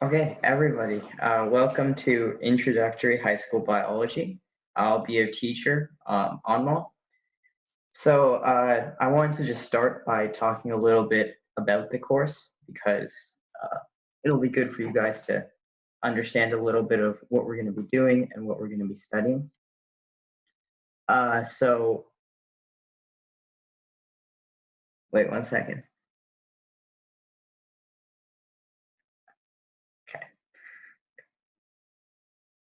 Okay, everybody, welcome to Introductory High School Biology. I'll be your teacher, Anmol. I wanted to just start by talking a little bit about the course because uh, it'll be good for you guys to understand a little bit of what we're going to be doing and what we're going to be studying. Wait 1 second. Okay.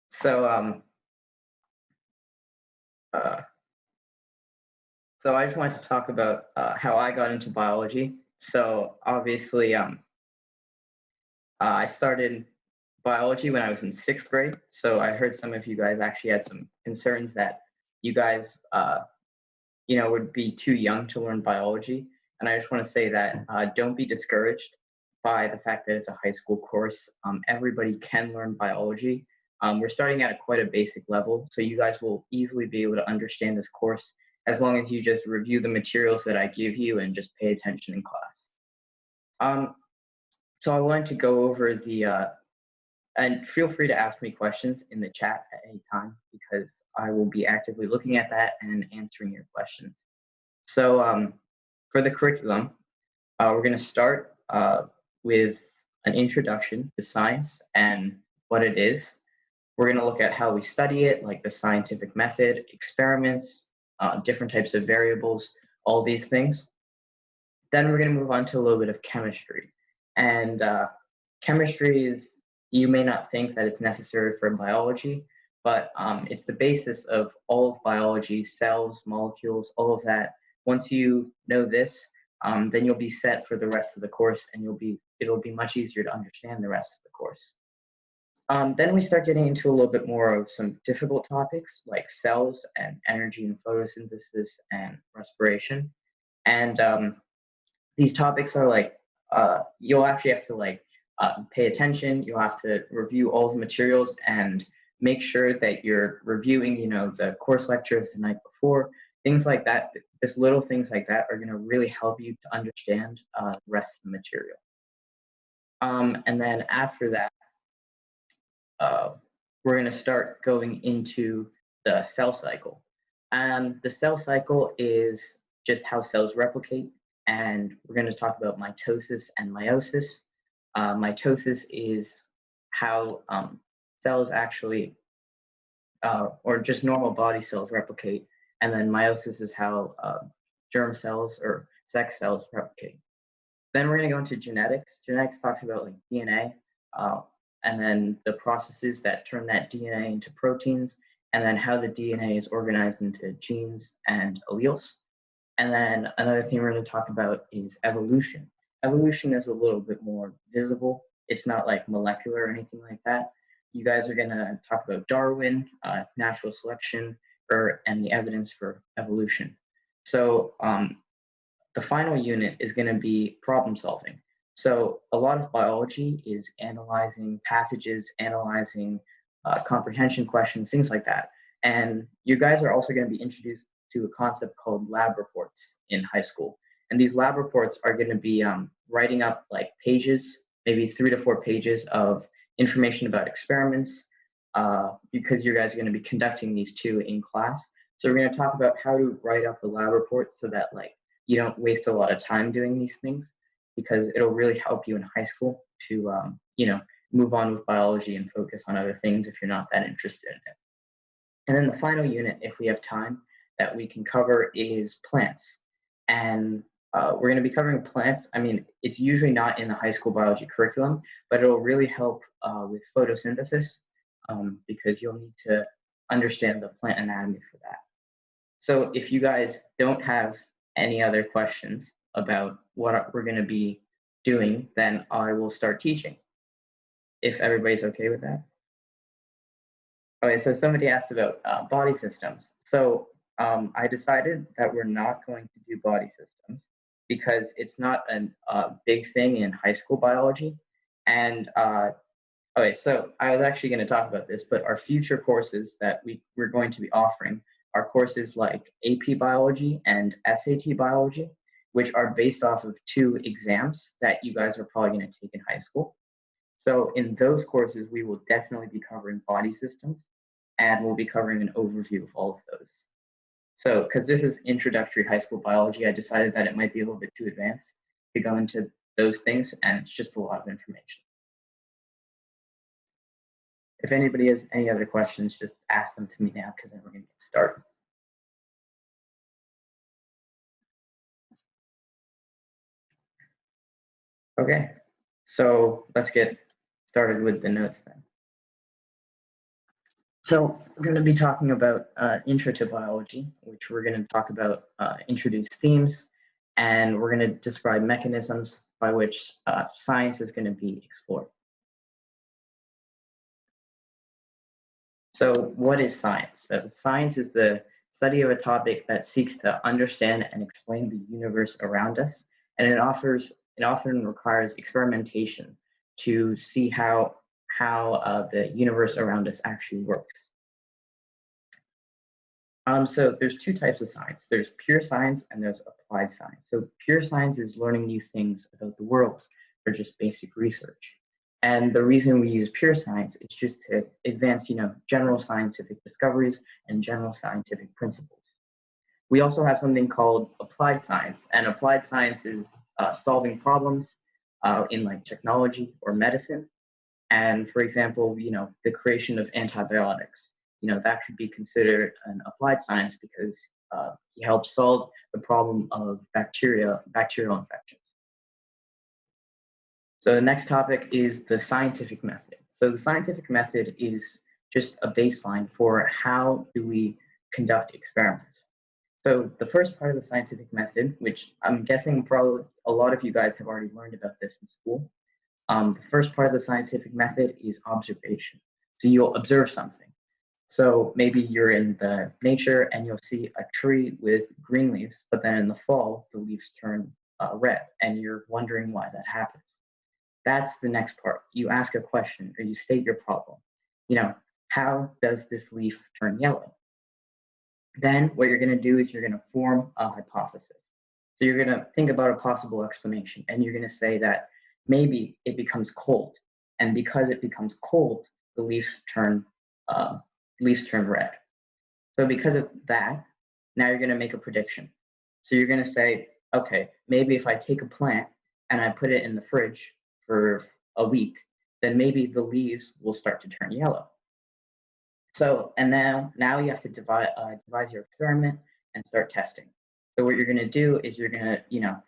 So, um, uh, so I just wanted to talk about how I got into biology. So obviously, I started biology when I was in 6th grade. So I heard some of you guys actually had some concerns that you guys, would be too young to learn biology. And I just want to say that don't be discouraged by the fact that it's a high school course. Everybody can learn biology. We're starting at quite a basic level, so you guys will easily be able to understand this course as long as you just review the materials that I give you and just pay attention in class. So I wanted to go over and feel free to ask me questions in the chat at any time because I will be actively looking at that and answering your questions. So for the curriculum, we're going to start with an introduction to science and what it is. We're going to look at how we study it, like the scientific method, experiments, different types of variables, all these things. Then we're going to move on to a little bit of chemistry. And chemistry is, you may not think that it's necessary for biology, but it's the basis of all of biology, cells, molecules, all of that. Once you know this, then you'll be set for the rest of the course and it'll be much easier to understand the rest of the course. Then we start getting into a little bit more of some difficult topics like cells and energy and photosynthesis and respiration. And these topics are like you'll actually have to pay attention. You'll have to review all the materials and make sure that you're reviewing the course lectures the night before, things like that. Just little things like that are going to really help you to understand the rest of the material. And then after that, we're going to start going into the cell cycle. And the cell cycle is just how cells replicate, and we're going to talk about mitosis and meiosis. Mitosis is how cells actually, or just normal body cells replicate, and then meiosis is how germ cells or sex cells replicate. Then we're going to go into genetics. Genetics talks about like DNA, and then the processes that turn that DNA into proteins, and then how the DNA is organized into genes and alleles. And then another thing we're going to talk about is evolution. Evolution is a little bit more visible. It's not like molecular or anything like that. You guys are going to talk about Darwin, natural selection, and the evidence for evolution. So the final unit is going to be problem solving. So a lot of biology is analyzing passages, analyzing comprehension questions, things like that. And you guys are also going to be introduced to a concept called lab reports in high school. And these lab reports are going to be writing up like pages, maybe 3 to 4 pages of information about experiments, because you guys are going to be conducting these two in class. So we're going to talk about how to write up a lab report so that you don't waste a lot of time doing these things, because it'll really help you in high school to move on with biology and focus on other things if you're not that interested in it. And then the final unit, if we have time, that we can cover is plants. And we're going to be covering plants. I mean, it's usually not in the high school biology curriculum, but it'll really help with photosynthesis because you'll need to understand the plant anatomy for that. So if you guys don't have any other questions about what we're going to be doing, then I will start teaching, if everybody's okay with that. Okay, so somebody asked about body systems. So I decided that we're not going to do body systems because it's not a big thing in high school biology. And okay, so I was actually going to talk about this, but our future courses that we're going to be offering are courses like AP Biology and SAT Biology, which are based off of 2 exams that you guys are probably going to take in high school. So in those courses, we will definitely be covering body systems, and we'll be covering an overview of all of those. So because this is introductory high school biology, I decided that it might be a little bit too advanced to go into those things, and it's just a lot of information. If anybody has any other questions, just ask them to me now, because then we're going to get started. Okay, so let's get started with the notes then. So we're going to be talking about intro to biology, which we're going to talk about introduce themes, and we're going to describe mechanisms by which science is going to be explored. So what is science? So science is the study of a topic that seeks to understand and explain the universe around us, and it often requires experimentation to see how the universe around us actually works. So there's two types of science. There's pure science and there's applied science. So pure science is learning new things about the world, or just basic research. And the reason we use pure science is just to advance, general scientific discoveries and general scientific principles. We also have something called applied science, and applied science is solving problems in like technology or medicine. And for example, the creation of antibiotics, that could be considered an applied science because he helps solve the problem of bacterial infections. So the next topic is the scientific method. So the scientific method is just a baseline for how do we conduct experiments. So the first part of the scientific method, which I'm guessing probably a lot of you guys have already learned about this in school, the first part of the scientific method is observation. So you'll observe something. So maybe you're in the nature and you'll see a tree with green leaves, but then in the fall, the leaves turn red, and you're wondering why that happens. That's the next part. You ask a question or you state your problem. How does this leaf turn yellow? Then what you're going to do is you're going to form a hypothesis. So you're going to think about a possible explanation, and you're going to say that maybe it becomes cold, and because it becomes cold, the leaves turn red. So because of that, now you're going to make a prediction. So you're going to say, okay, maybe if I take a plant and I put it in the fridge for a week, then maybe the leaves will start to turn yellow. So, and now you have to devise your experiment and start testing. So what you're going to do is you're going to,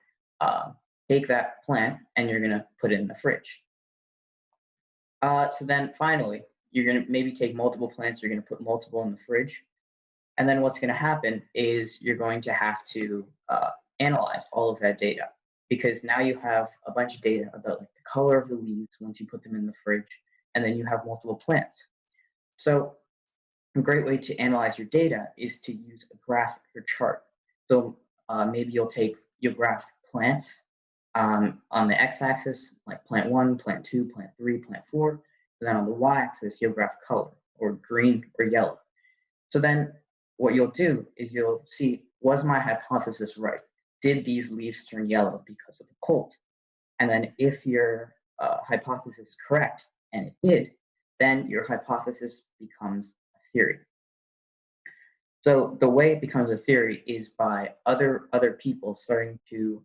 take that plant and you're going to put it in the fridge. So then finally, you're going to maybe take multiple plants, you're going to put multiple in the fridge. And then what's going to happen is you're going to have to analyze all of that data, because now you have a bunch of data about like the color of the leaves once you put them in the fridge, and then you have multiple plants. So a great way to analyze your data is to use a graph or chart. So maybe you'll graph plants on the x-axis, like plant 1, plant 2, plant 3, plant 4. And then on the y-axis, you'll graph color, or green or yellow. So then what you'll do is you'll see, was my hypothesis right? Did these leaves turn yellow because of the cold? And then if your hypothesis is correct, and it did, then your hypothesis becomes a theory. So the way it becomes a theory is by other people starting to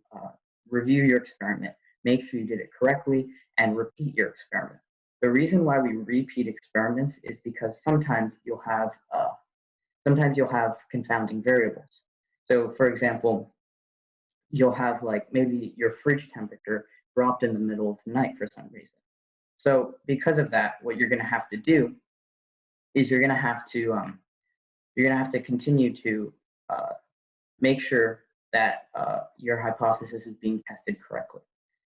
review your experiment, make sure you did it correctly, and repeat your experiment. The reason why we repeat experiments is because sometimes you'll have confounding variables. So for example, you'll have like maybe your fridge temperature dropped in the middle of the night for some reason. So because of that, what you're going to have to do is you're going to have to continue to make sure that your hypothesis is being tested correctly.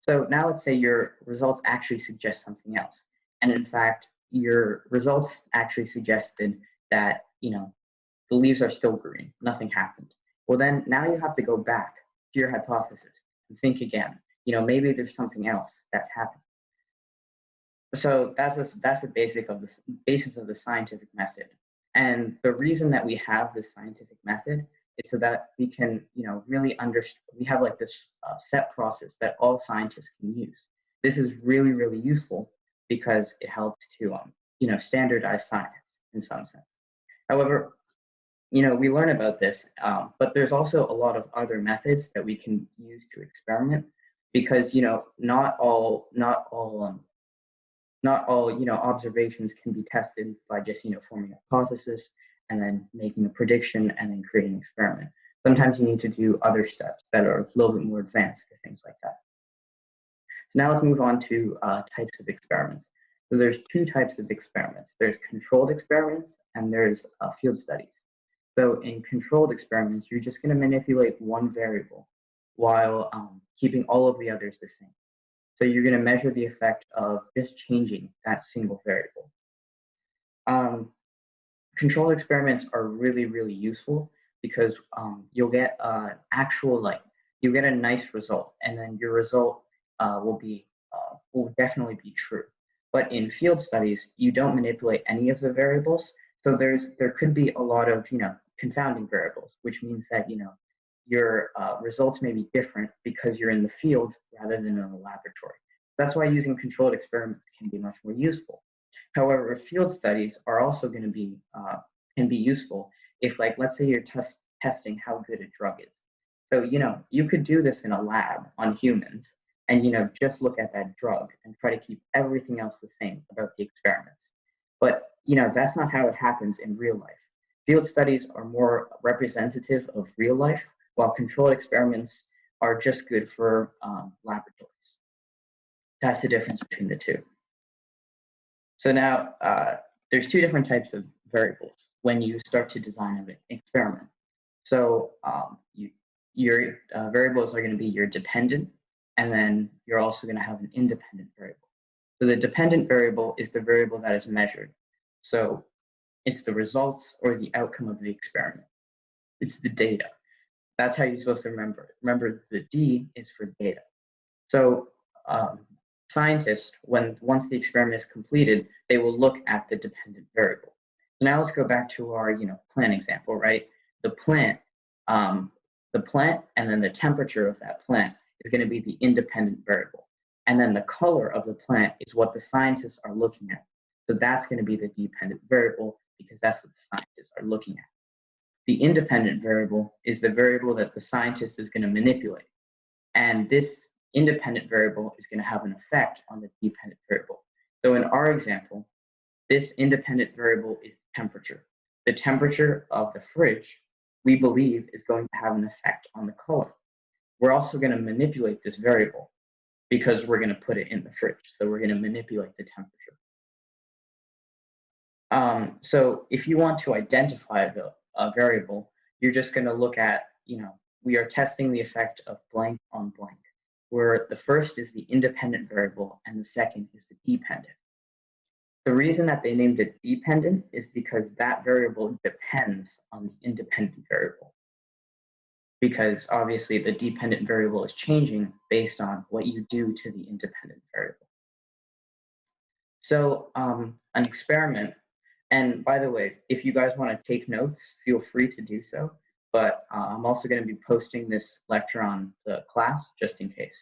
So now let's say your results actually suggest something else, and in fact, your results actually suggested that the leaves are still green, nothing happened. Well, then now you have to go back to your hypothesis and think again. Maybe there's something else that's happened. So that's the basis of the scientific method. And the reason that we have this scientific method is so that we can, really understand. We have like this set process that all scientists can use. This is really, really useful because it helps to standardize science in some sense. However, we learn about this, but there's also a lot of other methods that we can use to experiment because not all observations can be tested by just forming a hypothesis and then making a prediction and then creating an experiment. Sometimes you need to do other steps that are a little bit more advanced for things like that. So now let's move on to types of experiments. So there's two types of experiments. There's controlled experiments and there's field studies. So in controlled experiments, you're just going to manipulate one variable while keeping all of the others the same. So you're going to measure the effect of just changing that single variable. Controlled experiments are really, really useful because you'll get you'll get a nice result, and then your result will definitely be true. But in field studies, you don't manipulate any of the variables, so there could be a lot of confounding variables, which means that your results may be different because you're in the field rather than in the laboratory. That's why using controlled experiments can be much more useful. However, field studies are also going to be can be useful if, like, let's say you're testing how good a drug is. So you could do this in a lab on humans, and just look at that drug and try to keep everything else the same about the experiments. But that's not how it happens in real life. Field studies are more representative of real life, while controlled experiments are just good for laboratories. That's the difference between the two. So now there's two different types of variables when you start to design an experiment. So your variables are going to be your dependent, and then you're also going to have an independent variable. So the dependent variable is the variable that is measured. So it's the results or the outcome of the experiment. It's the data. That's how you're supposed to remember it. Remember, the D is for data. So scientists, once the experiment is completed, they will look at the dependent variable. So now let's go back to our plant example, right? The plant and then the temperature of that plant is going to be the independent variable. And then the color of the plant is what the scientists are looking at. So that's going to be the dependent variable because that's what the scientists are looking at. The independent variable is the variable that the scientist is going to manipulate. And this independent variable is going to have an effect on the dependent variable. So in our example, this independent variable is temperature. The temperature of the fridge, we believe, is going to have an effect on the color. We're also going to manipulate this variable because we're going to put it in the fridge. So we're going to manipulate the temperature. So if you want to identify a variable, you're just going to look at, we are testing the effect of blank on blank, where the first is the independent variable and the second is the dependent. The reason that they named it dependent is because that variable depends on the independent variable. Because obviously the dependent variable is changing based on what you do to the independent variable. So an experiment, and by the way, if you guys want to take notes, feel free to do so. But I'm also going to be posting this lecture on the class just in case.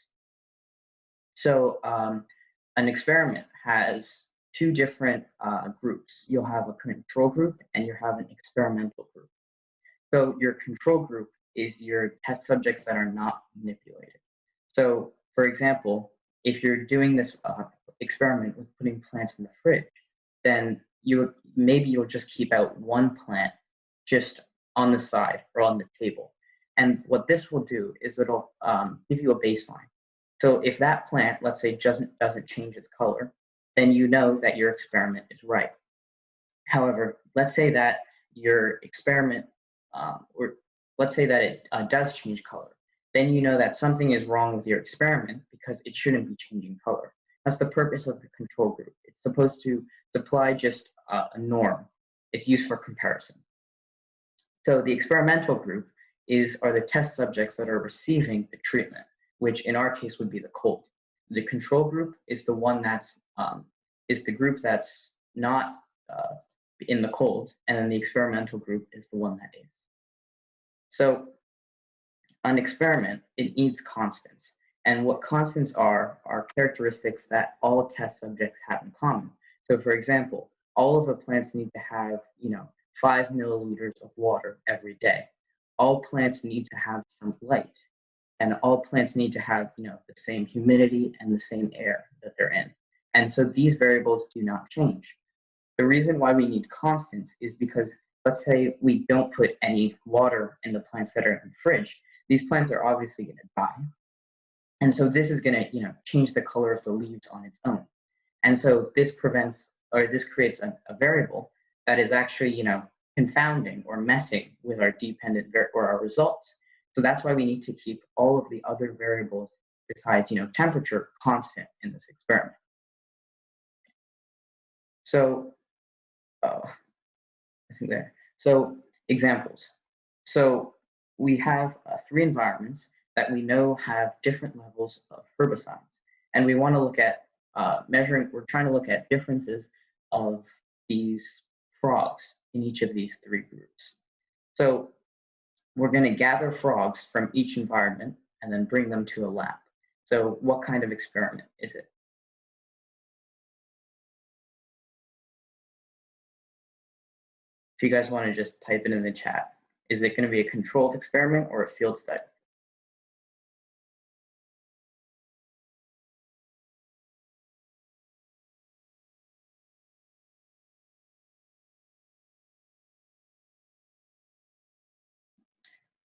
So an experiment has two different groups. You'll have a control group and you have an experimental group. So your control group is your test subjects that are not manipulated. So for example, if you're doing this experiment with putting plants in the fridge, then maybe you'll just keep out one plant just on the side or on the table. And what this will do is it'll give you a baseline. So if that plant, let's say, doesn't change its color, then you know that your experiment is right. However, let's say that your experiment, or let's say that it does change color, then you know that something is wrong with your experiment because it shouldn't be changing color. That's the purpose of the control group. It's supposed to supply just a norm. It's used for comparison. So the experimental group are the test subjects that are receiving the treatment, which in our case would be the cold. The control group is the one is the group that's not in the cold, and then the experimental group is the one that is. So an experiment, it needs constants. And what constants are characteristics that all test subjects have in common. So for example, all of the plants need to have, 5 milliliters of water every day. All plants need to have some light, and all plants need to have, the same humidity and the same air that they're in. And so these variables do not change. The reason why we need constants is because, let's say we don't put any water in the plants that are in the fridge. These plants are obviously going to die. And so this is going to, change the color of the leaves on its own. And so this creates a variable that is actually, confounding or messing with our or our results. So that's why we need to keep all of the other variables besides, temperature constant in this experiment. So, I think there. So examples. So we have 3 environments that we know have different levels of herbicides. And we want to look at we're trying to look at differences of these frogs in each of these 3 groups. So we're going to gather frogs from each environment and then bring them to a lab. So what kind of experiment is it? If you guys want to just type it in the chat, is it going to be a controlled experiment or a field study?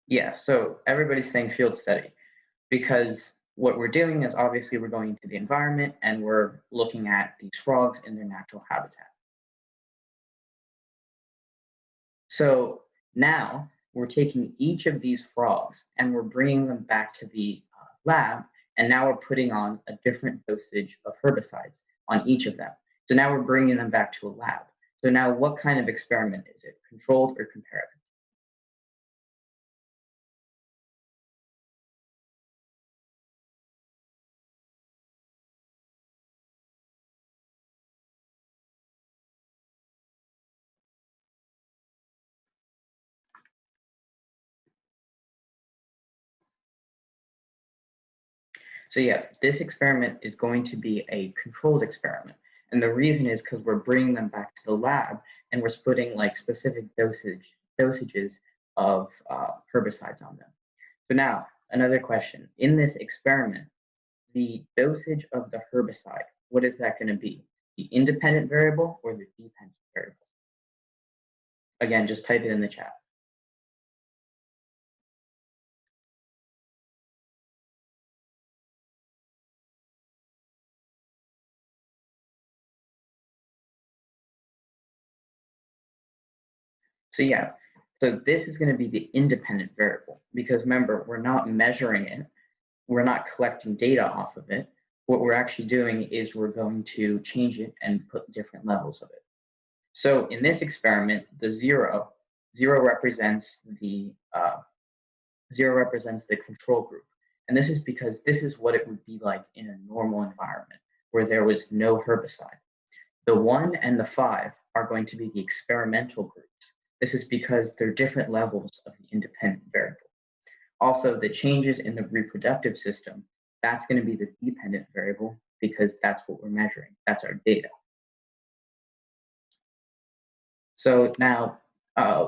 Yeah, so everybody's saying field study because what we're doing is obviously we're going into the environment and we're looking at these frogs in their natural habitat. So now we're taking each of these frogs and we're bringing them back to the lab, and now we're putting on a different dosage of herbicides on each of them. So now we're bringing them back to a lab. So now what kind of experiment is it? Controlled or comparative? So yeah, this experiment is going to be a controlled experiment. And the reason is because we're bringing them back to the lab and we're putting like specific dosages of herbicides on them. So now, another question. In this experiment, the dosage of the herbicide, what is that going to be? The independent variable or the dependent variable? Again, just type it in the chat. So yeah, so this is going to be the independent variable because remember, we're not measuring it. We're not collecting data off of it. What we're actually doing is we're going to change it and put different levels of it. So in this experiment, the zero represents the control group. And this is because this is what it would be like in a normal environment where there was no herbicide. The 1 and the 5 are going to be the experimental groups. This is because they're different levels of the independent variable. Also, the changes in the reproductive system, that's going to be the dependent variable because that's what we're measuring. That's our data. So now,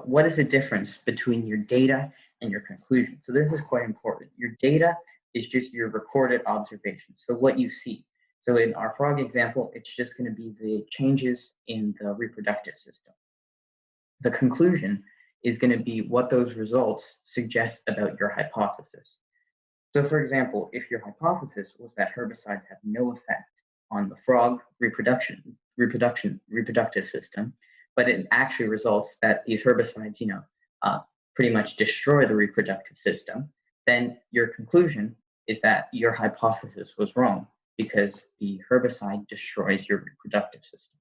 what is the difference between your data and your conclusion? So this is quite important. Your data is just your recorded observations. So what you see. So in our frog example, it's just going to be the changes in the reproductive system. The conclusion is going to be what those results suggest about your hypothesis. So for example, if your hypothesis was that herbicides have no effect on the frog reproductive system, but it actually results that these herbicides, pretty much destroy the reproductive system, then your conclusion is that your hypothesis was wrong because the herbicide destroys your reproductive system.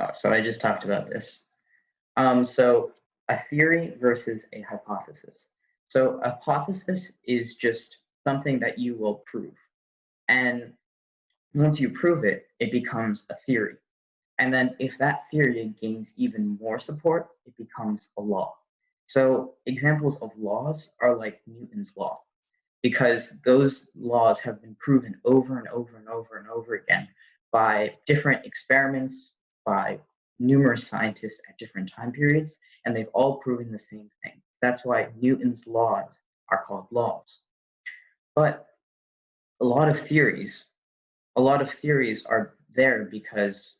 Oh, so I just talked about this. So a theory versus a hypothesis. So a hypothesis is just something that you will prove. And once you prove it, it becomes a theory. And then if that theory gains even more support, it becomes a law. So examples of laws are like Newton's law. because those laws have been proven over and over and over and over again by different experiments, by numerous scientists at different time periods, and they've all proven the same thing. That's why Newton's laws are called laws. But a lot of theories, are there because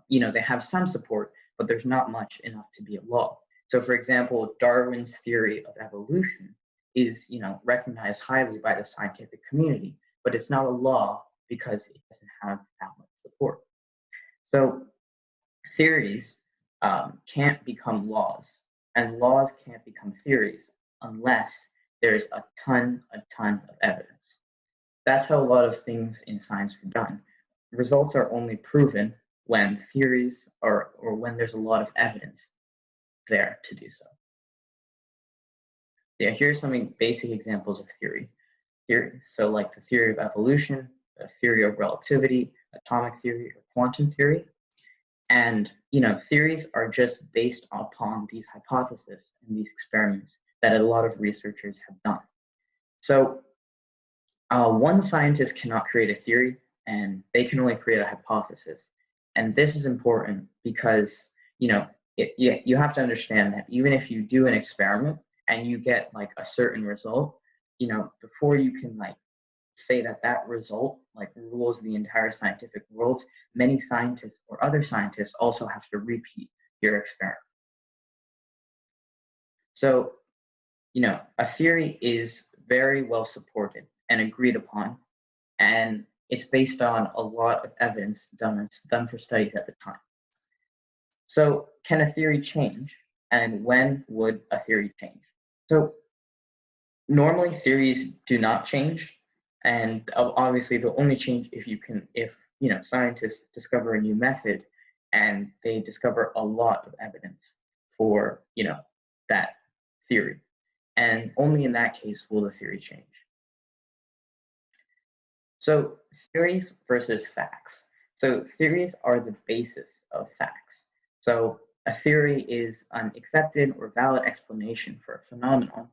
they have some support, but there's not much enough to be a law. So, for example, Darwin's theory of evolution is recognized highly by the scientific community, but it's not a law because it doesn't have that much support. So theories can't become laws, and laws can't become theories unless there's a ton of evidence. That's how a lot of things in science are done. Results are only proven when theories or when there's a lot of evidence there to do so. Yeah, here's some basic examples of theory. So like the theory of evolution, the theory of relativity, atomic theory, or quantum theory. And theories are just based upon these hypotheses and these experiments that a lot of researchers have done. So one scientist cannot create a theory, and they can only create a hypothesis. And this is important because you have to understand that even if you do an experiment and you get like a certain result, before you can say that result rules the entire scientific world, many scientists or other scientists also have to repeat your experiment. So a theory is very well supported and agreed upon, and it's based on a lot of evidence done for studies at the time. So can a theory change, and when would a theory change? So normally theories do not change, and obviously they'll only change if scientists discover a new method and they discover a lot of evidence for that theory, and only in that case will the theory change. So theories versus facts. So theories are the basis of facts. So a theory is an accepted or valid explanation for a phenomenon,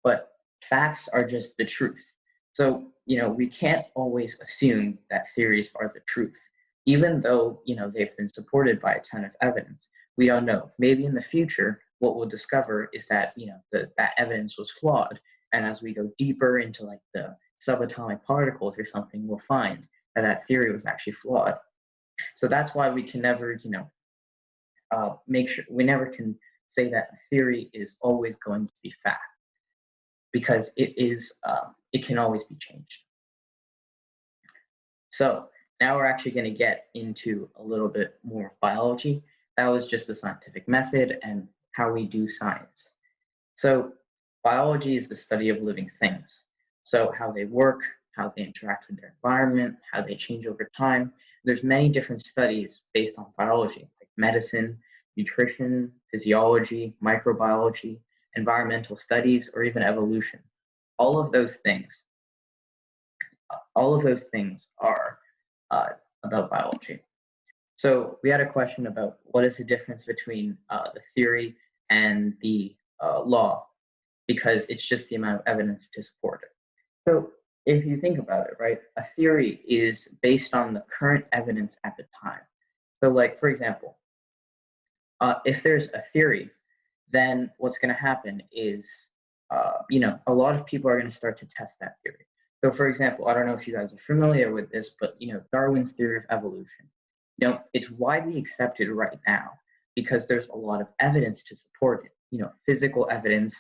but facts are just the truth. So, we can't always assume that theories are the truth, even though, they've been supported by a ton of evidence. We don't know. Maybe in the future, what we'll discover is that, that evidence was flawed. And as we go deeper into the subatomic particles or something, we'll find that theory was actually flawed. So that's why we can never, we never can say that a theory is always going to be fact, because it can always be changed. So now we're actually going to get into a little bit more of biology. That was just the scientific method and how we do science. So biology is the study of living things. So how they work, how they interact with their environment, how they change over time. There's many different studies based on biology, like medicine, nutrition, physiology, microbiology, environmental studies, or even evolution. All of those things are about biology. So we had a question about what is the difference between the theory and the law, because it's just the amount of evidence to support it. So if you think about it, right, a theory is based on the current evidence at the time. So for example, if there's a theory, then what's going to happen is, a lot of people are going to start to test that theory. So for example, I don't know if you guys are familiar with this, but Darwin's theory of evolution, it's widely accepted right now because there's a lot of evidence to support it. Physical evidence,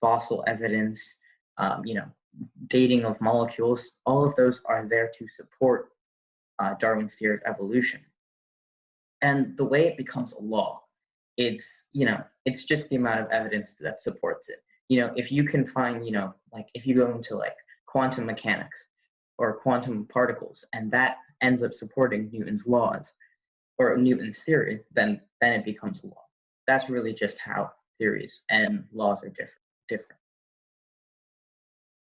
fossil evidence, dating of molecules, all of those are there to support Darwin's theory of evolution. And the way it becomes a law, it's just the amount of evidence that supports it. If you can find, if you go into quantum mechanics or quantum particles, and that ends up supporting Newton's laws or Newton's theory, then it becomes a law. That's really just how theories and laws are different.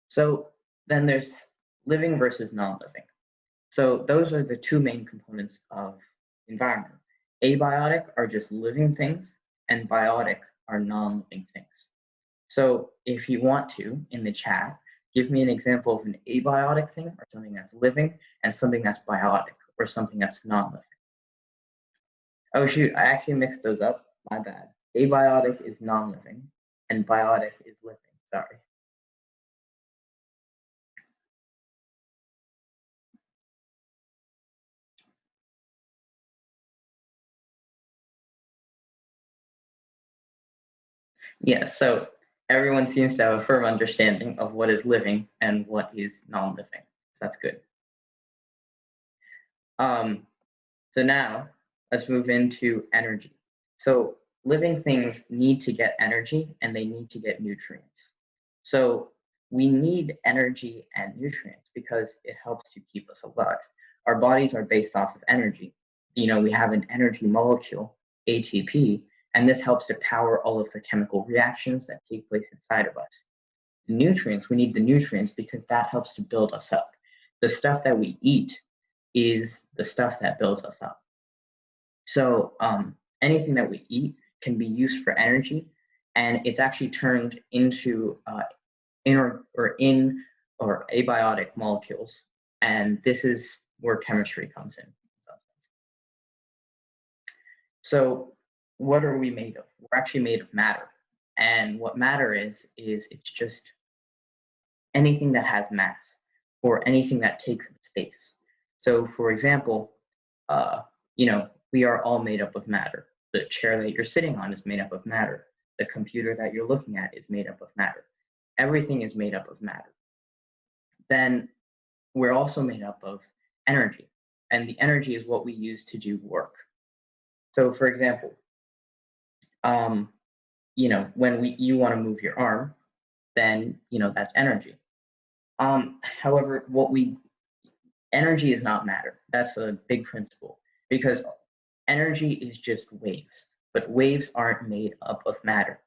So then there's living versus non-living. So those are the two main components of environment. Abiotic are just living things, and biotic are non-living things. So if you want to, in the chat, Give me an example of an abiotic thing, or something that's living, and something that's biotic, or something that's non-living. Oh shoot, I actually mixed those up. My bad. Abiotic is non-living, and biotic is living. Sorry. Yeah, so everyone seems to have a firm understanding of what is living and what is non-living. So that's good. So now let's move into energy. So living things need to get energy and they need to get nutrients. So we need energy and nutrients because it helps to keep us alive. Our bodies are based off of energy. We have an energy molecule, ATP, and this helps to power all of the chemical reactions that take place inside of us. Nutrients, we need the nutrients because that helps to build us up. The stuff that we eat is the stuff that builds us up. So anything that we eat can be used for energy, and it's actually turned into in or abiotic molecules, and this is where chemistry comes in. So what are we made of? We're actually made of matter, and what matter is it's just anything that has mass or anything that takes up space. So for example, we are all made up of matter. The chair that you're sitting on is made up of matter. The computer that you're looking at is made up of matter. Everything is made up of matter. Then we're also made up of energy, and the energy is what we use to do work. So for example, when you want to move your arm, then that's energy. However, energy is not matter. That's a big principle because energy is just waves, but waves aren't made up of matter.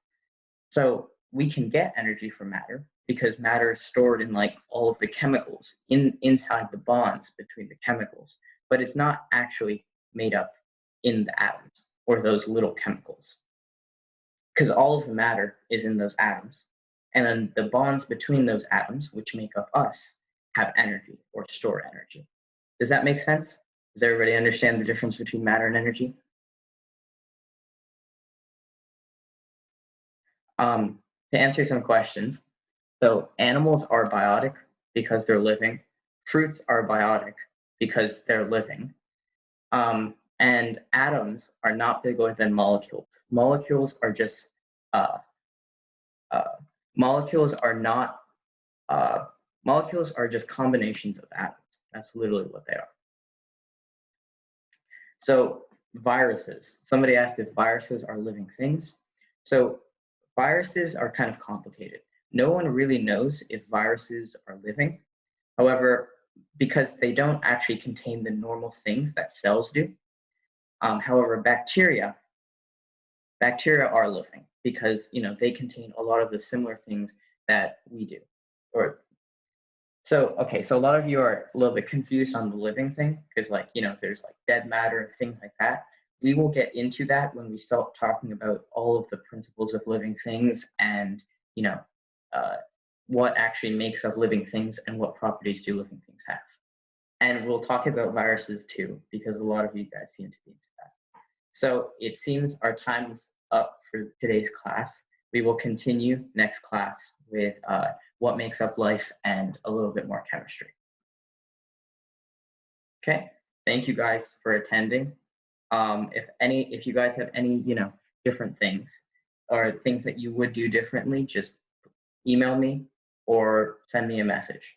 So we can get energy from matter because matter is stored in like all of the chemicals inside the bonds between the chemicals, but it's not actually made up in the atoms or those little chemicals because all of the matter is in those atoms. And then the bonds between those atoms, which make up us, have energy or store energy. Does that make sense? Does everybody understand the difference between matter and energy? To answer some questions, so animals are biotic because they're living. Fruits are biotic because they're living. And atoms are not bigger than molecules. Molecules are just molecules are not molecules are just combinations of atoms. That's literally what they are. So viruses. Somebody asked if viruses are living things. So viruses are kind of complicated. No one really knows if viruses are living. However, because they don't actually contain the normal things that cells do. However, bacteria are living because they contain a lot of the similar things that we do. So a lot of you are a little bit confused on the living thing because there's like dead matter, things like that. We will get into that when we start talking about all of the principles of living things and what actually makes up living things and what properties do living things have. And we'll talk about viruses too, because a lot of you guys seem to be into that. So it seems our time's up for today's class. We will continue next class with what makes up life and a little bit more chemistry. Okay, thank you guys for attending. If you guys have any, different things or things that you would do differently, just email me or send me a message.